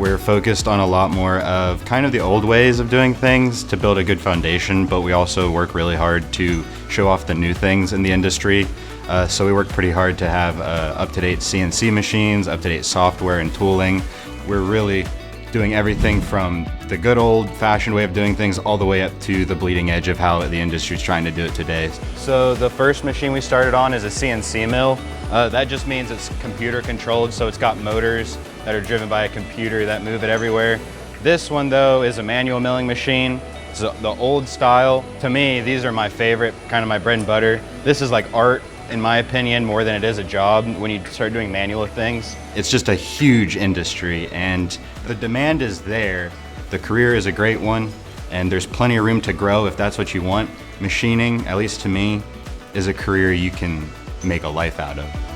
We're focused on a lot more of kind of the old ways of doing things to build a good foundation, but we also work really hard to show off the new things in the industry. So we work pretty hard to have up-to-date CNC machines, up-to-date software and tooling. We're really doing everything from the good old-fashioned way of doing things all the way up to the bleeding edge of how the industry's trying to do it today. So the first machine we started on is a CNC mill. That just means it's computer controlled, so it's got motors that are driven by a computer that move it everywhere. This one though is a manual milling machine. It's the old style. To me, these are my favorite, kind of my bread and butter. This is like art, in my opinion, more than it is a job when you start doing manual things. It's just a huge industry and the demand is there. The career is a great one and there's plenty of room to grow if that's what you want. Machining, at least to me, is a career you can make a life out of.